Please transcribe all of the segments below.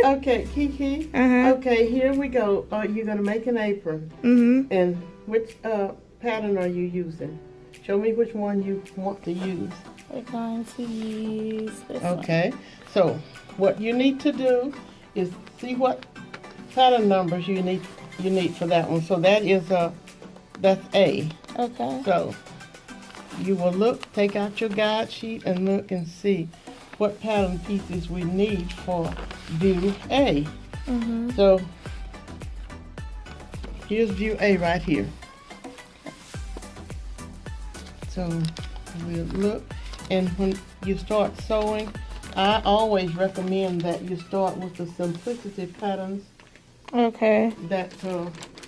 Okay, Kiki. Okay, here we go. You're gonna make an apron. And which pattern are you using? Show me which one you want to use. We're going to use this one. Okay. So what you need to do is see what pattern numbers you need for that one. So that is that's A. Okay. So you will look, take out your guide sheet and look and see what pattern pieces we need for view A. So here's view A right here. So we'll look, and when you start sewing, I always recommend that you start with the simplicity patterns. Okay. That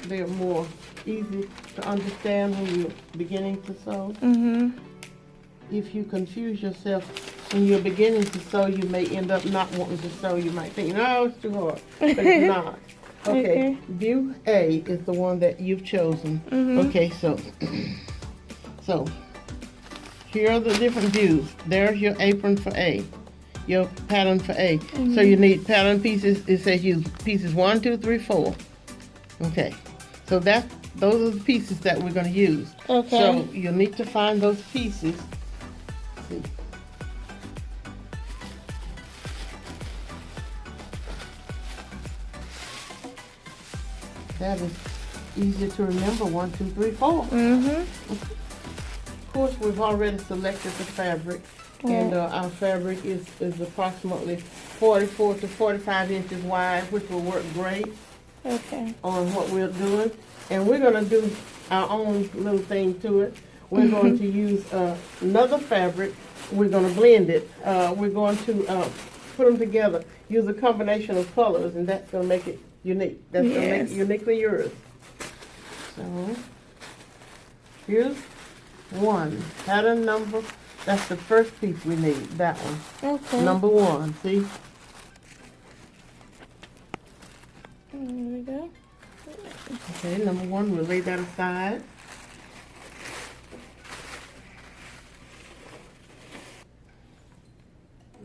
they're more easy to understand when you're beginning to sew. If you confuse yourself when you're beginning to sew, you may end up not wanting to sew. You might think, no, it's too hard, but it's not. Okay, view A is the one that you've chosen. Okay, so here are the different views. There's your apron for A, your pattern for A. So you need pattern pieces. It says use pieces 1, 2, 3, 4. Okay, so those are the pieces that we're going to use. Okay. So you'll need to find those pieces. Let's see. That is easy to remember. 1, 2, 3, 4. Of course, we've already selected the fabric, and our fabric is approximately 44 to 45 inches wide, which will work great on what we're doing. And we're going to do our own little thing to it. We're going to use another fabric. We're going to blend it. We're going to put them together, use a combination of colors, and that's going to make it unique. That's going to make it uniquely yours. So here's one pattern number. That's the first piece we need. That one. Okay. Number 1. See. There we go. Okay, number 1. We'll lay that aside.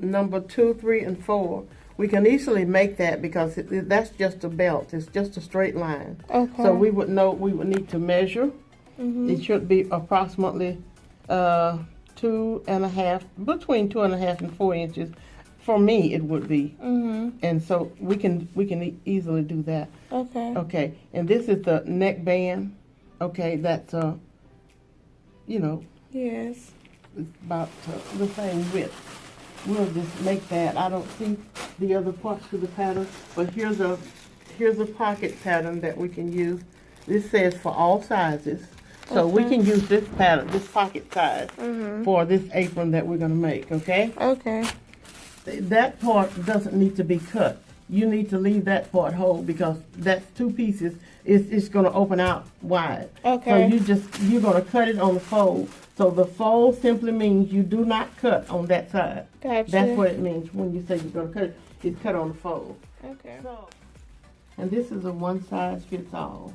Number 2, 3, and 4. We can easily make that because that's just a belt. It's just a straight line. Okay. So we would need to measure. It should be approximately 2.5, between 2.5 and 4 inches. For me, it would be. And so we can easily do that. Okay. Okay. And this is the neck band. Okay, that's Yes. it's about the same width. We'll just make that. I don't see the other parts to the pattern, but here's a pocket pattern that we can use. This says for all sizes. So we can use this pattern, this pocket size, for this apron that we're going to make, okay? Okay. That part doesn't need to be cut. You need to leave that part whole because that's 2 pieces. It's going to open out wide. Okay. So you're going to cut it on the fold. So the fold simply means you do not cut on that side. Gotcha. That's what it means when you say you're going to cut it. It's cut on the fold. Okay. And this is a one size fits all.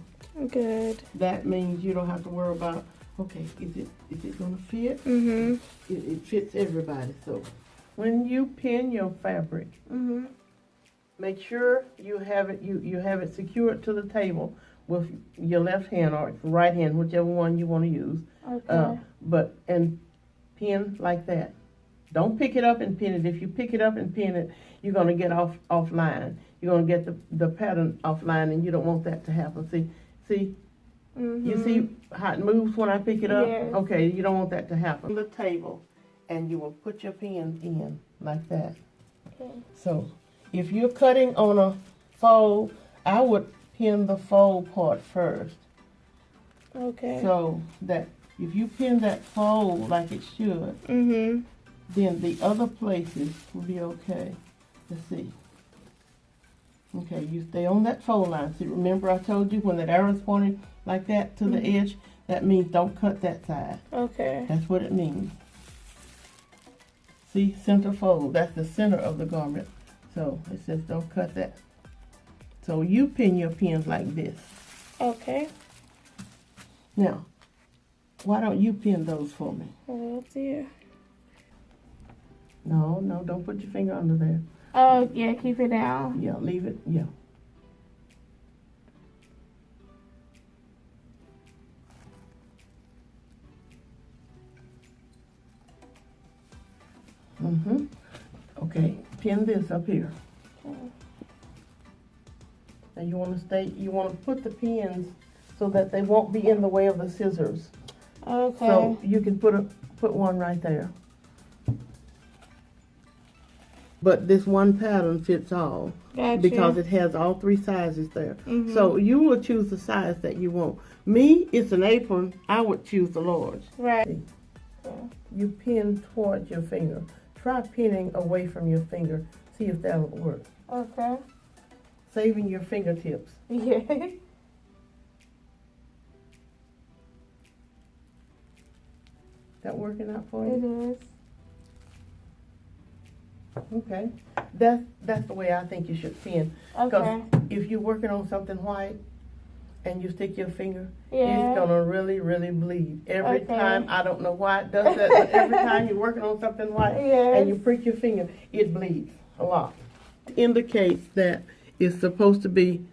Good. That means you don't have to worry about, okay, is it going to fit? It fits everybody. So when you pin your fabric, make sure you have it secured to the table with your left hand or right hand, whichever one you want to use. Okay. And pin like that. Don't pick it up and pin it. If you pick it up and pin it, you're going to get offline. You're going to get the pattern offline, and you don't want that to happen. See, you see how it moves when I pick it up? Yes. Okay, you don't want that to happen. On the table, and you will put your pin in like that. Okay. So if you're cutting on a fold, I would pin the fold part first. Okay. So that if you pin that fold like it should, then the other places will be okay. Let's see. Okay, you stay on that fold line. See, remember I told you when that arrow's pointing like that to the edge, that means don't cut that side. Okay. That's what it means. See, center fold. That's the center of the garment. So it says don't cut that. So you pin your pins like this. Okay. Now, why don't you pin those for me? Oh dear. No, don't put your finger under there. Oh, yeah, keep it down. Yeah, leave it, yeah. Mm-hmm. Okay, pin this up here. Okay. And you want to put the pins so that they won't be in the way of the scissors. Okay. So you can put one right there. But this one pattern fits all. Gotcha. Because it has all 3 sizes there. Mm-hmm. So you will choose the size that you want. Me, it's an apron. I would choose the large. Right. You pin towards your finger. Try pinning away from your finger. See if that'll work. Okay. Saving your fingertips. Yeah. That working out for It you? is. Okay. That's the way I think you should pin. Okay. If you're working on something white and you stick your finger, Yeah. it's gonna really, really bleed. Every Okay. time, I don't know why it does that, but every time you're working on something white Yes. and you prick your finger, it bleeds a lot. It indicates that it's supposed to be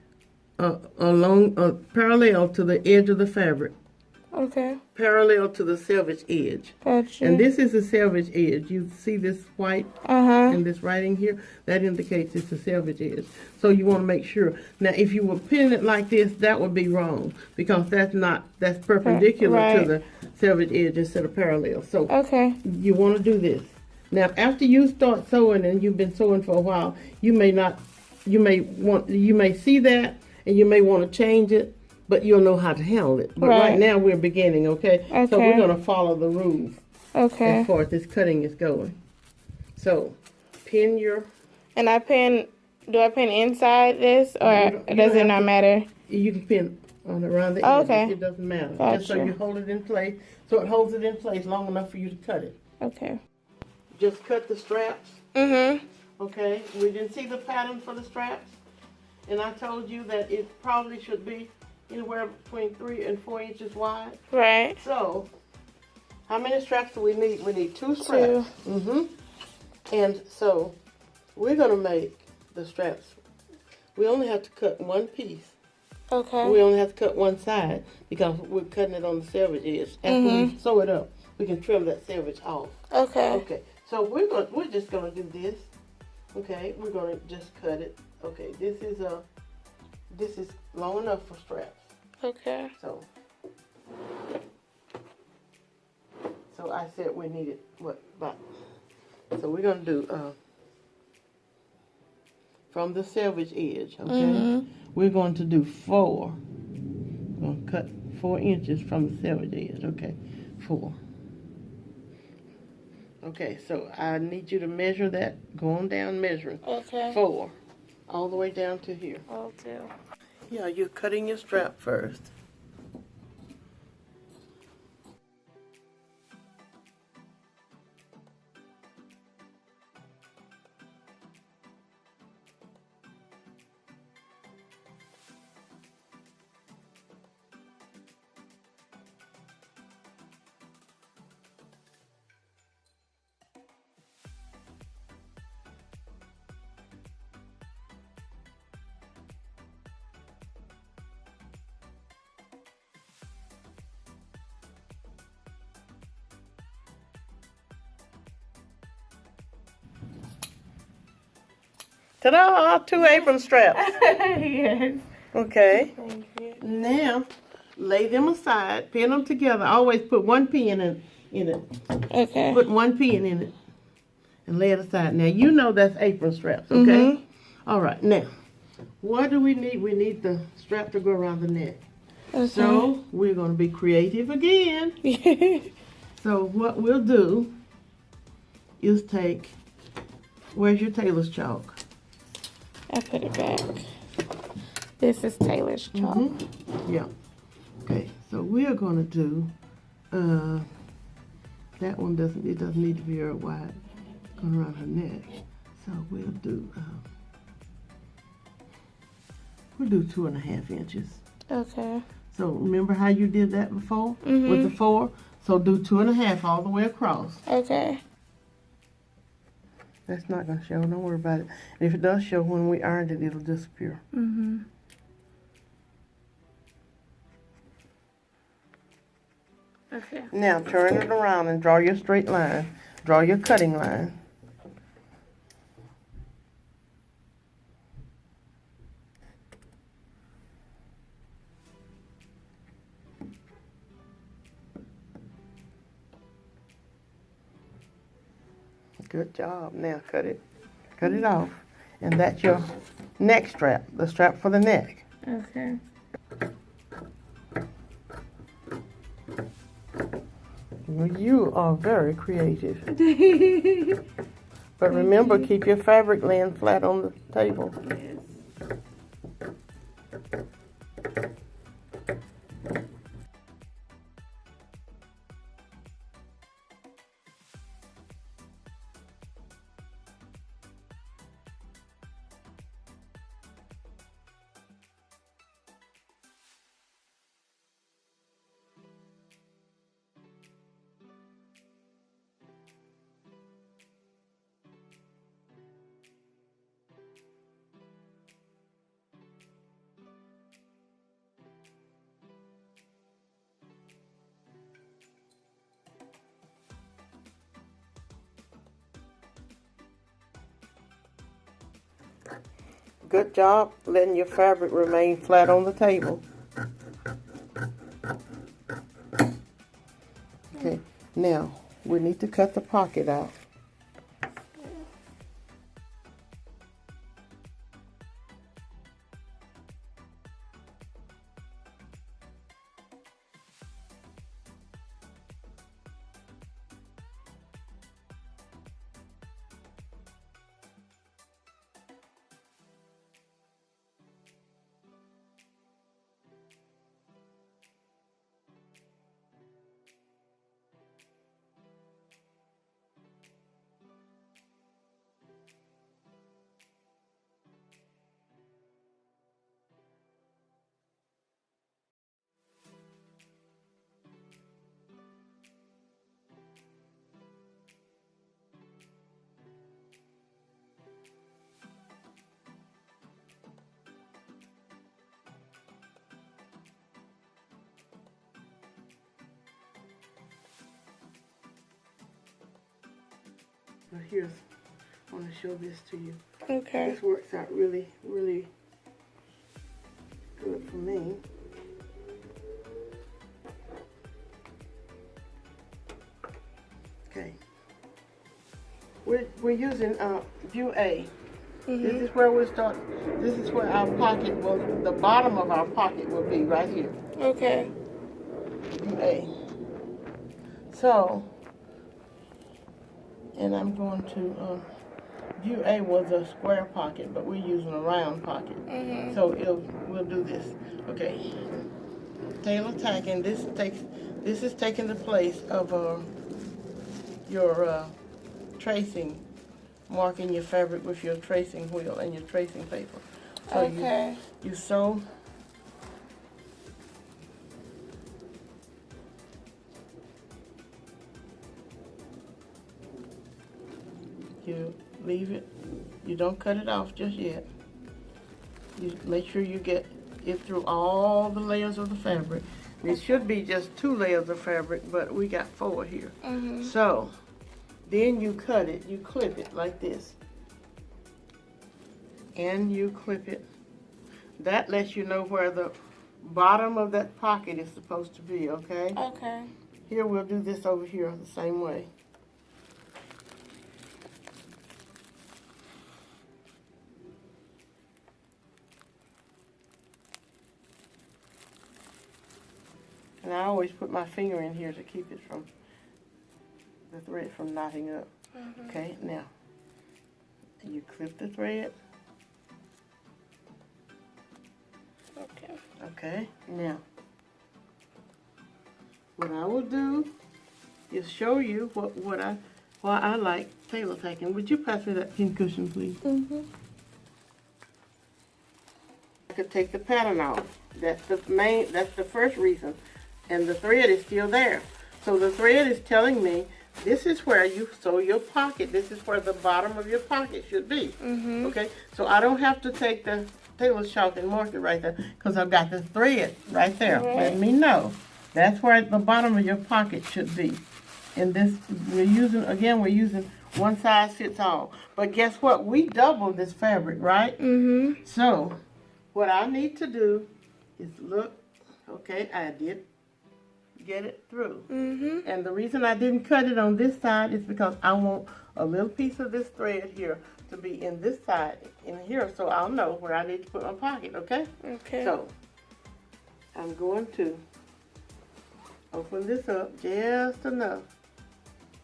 parallel to the edge of the fabric. Okay. Parallel to the selvage edge. Gotcha. And this is the selvage edge. You see this white and this writing here? That indicates it's the selvage edge. So you want to make sure. Now, if you were pinning it like this, that would be wrong because that's perpendicular to the selvage edge instead of parallel. So Okay. you want to do this. Now, after you start sewing and you've been sewing for a while, you may see that and you may want to change it. But you'll know how to handle it. But right now we're beginning, okay? So we're going to follow the rules as far as this cutting is going. So pin your... And do I pin inside this or does it not matter? You can pin around the edge. Okay. It doesn't matter. Gotcha. Just so you hold it in place. So it holds it in place long enough for you to cut it. Okay. Just cut the straps. Mm-hmm. Okay? We didn't see the pattern for the straps. And I told you that it probably should be anywhere between 3 and 4 inches wide. Right. So, how many straps do we need? We need 2 straps. 2. And so, we're going to make the straps. We only have to cut one piece. Okay. We only have to cut one side because we're cutting it on the selvage edge. After we sew it up, we can trim that selvage off. Okay. Okay. So we're just going to do this. Okay. We're going to just cut it. Okay. This is long enough for straps. Okay. So I said we needed so we're gonna do from the selvage edge, okay? We're going to do 4. We're gonna cut 4 inches from the selvage edge, okay? 4. Okay, so I need you to measure that. Go on down measuring. Okay. 4. All the way down to here. I'll do. Yeah, you're cutting your strap first. Ta-da! 2 apron straps. Yes. Okay. Thank you. Now, lay them aside. Pin them together. Always put 1 pin in it. Okay. Put 1 pin in it. And lay it aside. Now, you know that's apron straps, okay? All right. Now, what do we need? We need the strap to go around the neck. Okay. So, we're going to be creative again. So, what we'll do is take... Where's your tailor's chalk? I put it back. This is Taylor's chalk. Yeah. Okay, so we are going to do, that one doesn't need to be very wide. It's going around her neck. So we'll do 2.5 inches. Okay. So remember how you did that before with the 4? So do 2.5 all the way across. Okay. That's not going to show. Don't worry about it. And if it does show when we ironed it, it'll disappear. Mm-hmm. Okay. Now turn it around and draw your straight line. Draw your cutting line. Good job. Now cut it off. And that's your neck strap, the strap for the neck. Okay. Well, you are very creative. But remember, keep your fabric laying flat on the table. Yes. Good job letting your fabric remain flat on the table. Okay, now we need to cut the pocket out. But here's, I want to show this to you. Okay. This works out really, really good for me. Okay. We're using view A. Mm-hmm. This is where we start. This is where our pocket will, the bottom of our pocket will be right here. Okay. View A. So, and I'm going to, view A was a square pocket, but we're using a round pocket. Mm-hmm. So we'll do this. Okay. Tailor tacking. This is taking the place of your tracing, marking your fabric with your tracing wheel and your tracing paper. So Okay. you sew. You leave it. You don't cut it off just yet. You make sure you get it through all the layers of the fabric. It should be just 2 layers of fabric, but we got 4 here. Mm-hmm. So then you cut it. You clip it like this. And you clip it. That lets you know where the bottom of that pocket is supposed to be, okay? Okay. Here, we'll do this over here the same way. And I always put my finger in here to keep it from the thread from knotting up. Mm-hmm. Okay, now you clip the thread. Okay. Okay, now what I will do is show you why I like tailor tacking. Would you pass me that pin cushion, please? Mm-hmm. I could take the pattern off. That's the first reason. And the thread is still there. So the thread is telling me this is where you sew your pocket. This is where the bottom of your pocket should be. Okay, so I don't have to take the tailor's chalk and mark it right there because I've got the thread right there. Let me know. That's where the bottom of your pocket should be. And this, we're using one size fits all. But guess what? We doubled this fabric, right? So, what I need to do is look. Okay, I did get it through. And the reason I didn't cut it on this side is because I want a little piece of this thread here to be in this side, in here, so I'll know where I need to put my pocket, okay? Okay. So, I'm going to open this up just enough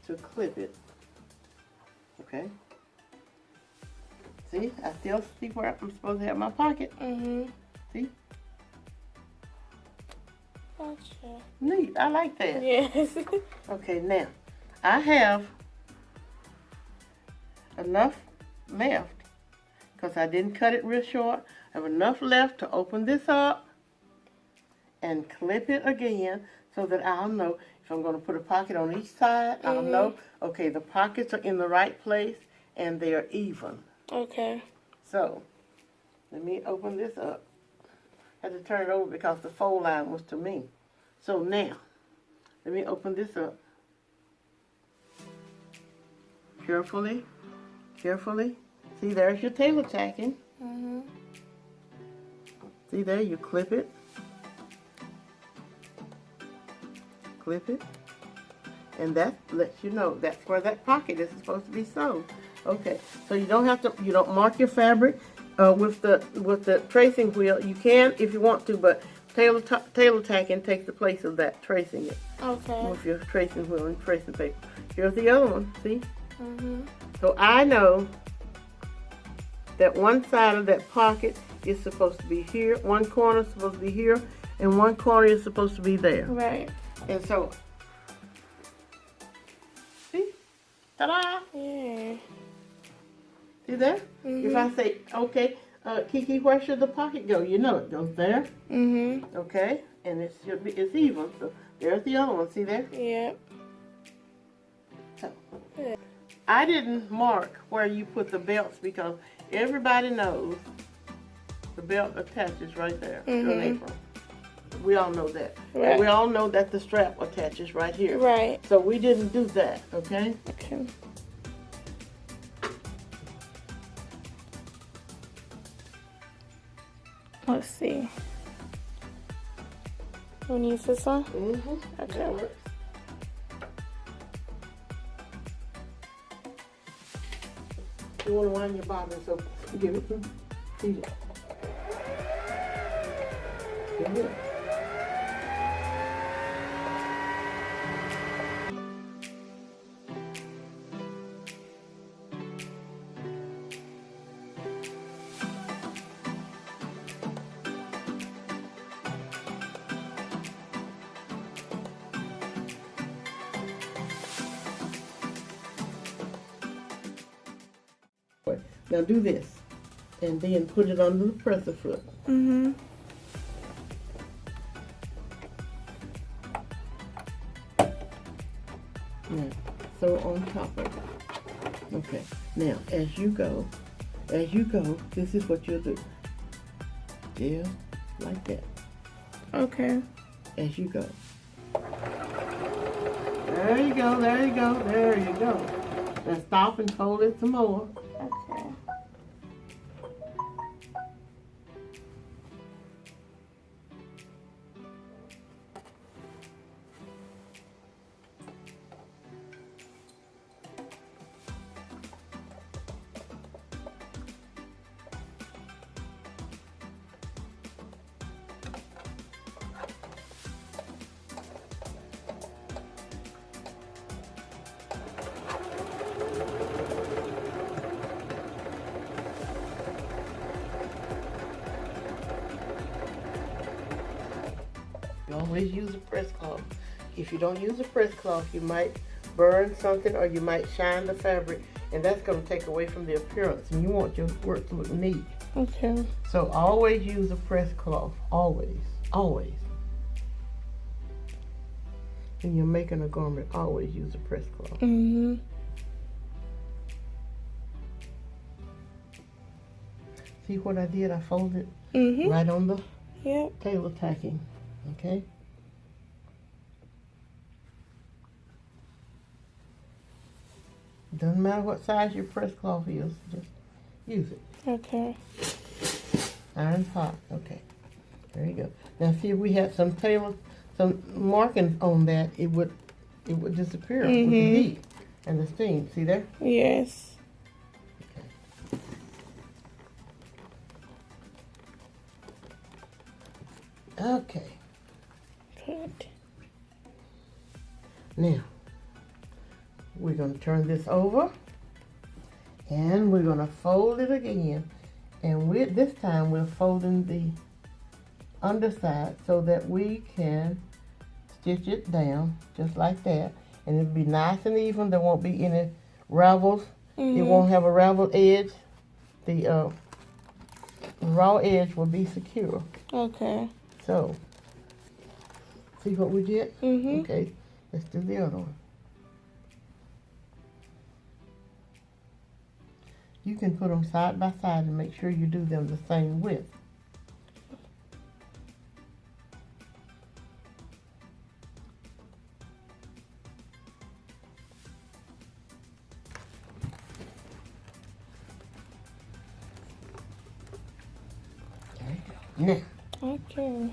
to clip it, okay? See, I still see where I'm supposed to have my pocket. See? Gotcha. Neat, I like that. Yes. Okay, now, I have enough left, because I didn't cut it real short. I have enough left to open this up and clip it again so that I'll know if I'm going to put a pocket on each side. I'll know, okay, the pockets are in the right place and they are even. Okay. So, let me open this up. I had to turn it over because the fold line was to me. So now, let me open this up. Carefully, carefully. See, there's your tailor tacking. See there, you clip it. Clip it. And that lets you know that's where that pocket is supposed to be sewed. Okay, so you don't have to, you don't mark your fabric with the tracing wheel. You can if you want to, but tailor tacking takes the place of that tracing it. Okay. With your tracing wheel and tracing paper. Here's the other one, see? So I know that one side of that pocket is supposed to be here, one corner is supposed to be here, and one corner is supposed to be there. Right. And so, see? Ta-da! Yeah. See there? If I say, okay, Kiki, where should the pocket go? You know it goes there. Okay? And it should be, it's even. So there's the other one. See there? Yep. So, I didn't mark where you put the belts because everybody knows the belt attaches right there to an apron. We all know that. Right. And we all know that the strap attaches right here. Right. So we didn't do that, okay? Okay. Let's see. You want to use this one? Okay. That works. You want to wind your bobbin, so give it to me. Feed it. Give it. Now do this, and then put it under the presser foot. Now, throw it on top of it. Okay. Now, as you go, this is what you'll do. Just like that. Okay. As you go. There you go, there you go, there you go. Now stop and fold it some more. Okay. You always use a press cloth. If you don't use a press cloth, you might burn something or you might shine the fabric, and that's going to take away from the appearance, and you want your work to look neat. Okay. So always use a press cloth. Always. Always. When you're making a garment, always use a press cloth. Mm-hmm. See what I did? I folded Mm-hmm. right on the Yep. tailor tacking. Okay? Doesn't matter what size your press cloth is, just use it. Okay. Iron hot. Okay. There you go. Now see if we had some markings on that, it would disappear with the heat and the steam. See there? Yes. Okay. Good. Now, we're going to turn this over and we're going to fold it again. And this time we're folding the underside so that we can stitch it down just like that. And it'll be nice and even. There won't be any ravels. It won't have a raveled edge. The raw edge will be secure. Okay. So, see what we did? Mm-hmm. Okay, let's do the other one. You can put them side by side and make sure you do them the same width. There you go. Now, Okay.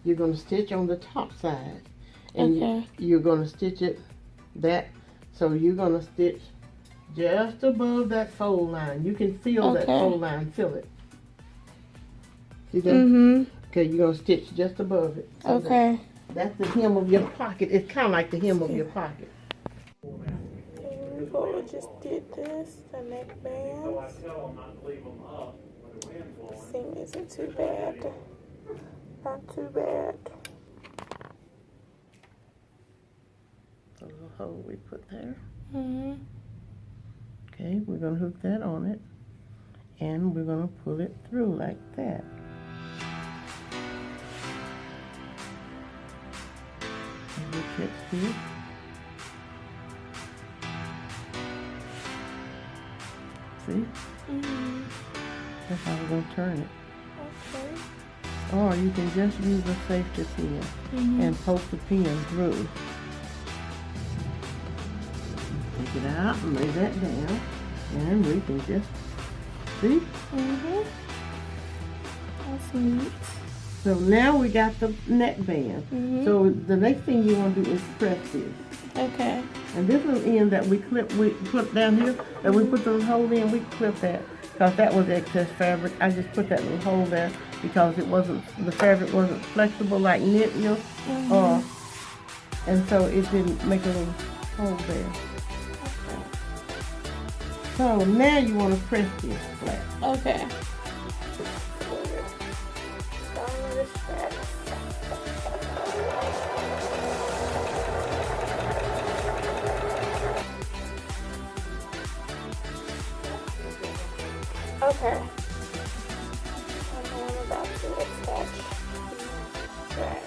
you're going to stitch on the top side. And you're going to stitch it so you're going to stitch just above that fold line. You can feel that fold line, feel it. See that? Mm-hmm. Okay, you're going to stitch just above it. So Okay. That's the hem of your pocket. It's kind of like the hem of your pocket. Before we just did this, the neck bands. Seam isn't too bad. Not too bad. A little hole we put there. Mm-hmm. Okay, we're going to hook that on it. And we're going to pull it through like that. And we catch this. See? Mm-hmm. That's how we're going to turn it. Okay. Or you can just use a safety pin and poke the pin through. Take it out and lay that down. And we can just, see? Mm-hmm. That's neat. So now we got the neck band. So the next thing you want to do is press this. Okay. And this little end that we put down here, that we put the little hole in, we clip that. Because that was excess fabric. I just put that little hole there because the fabric wasn't flexible like knit, and so it didn't make a little hole there. So now you want to press this flat. Okay. Okay. And then I'm about to attach that.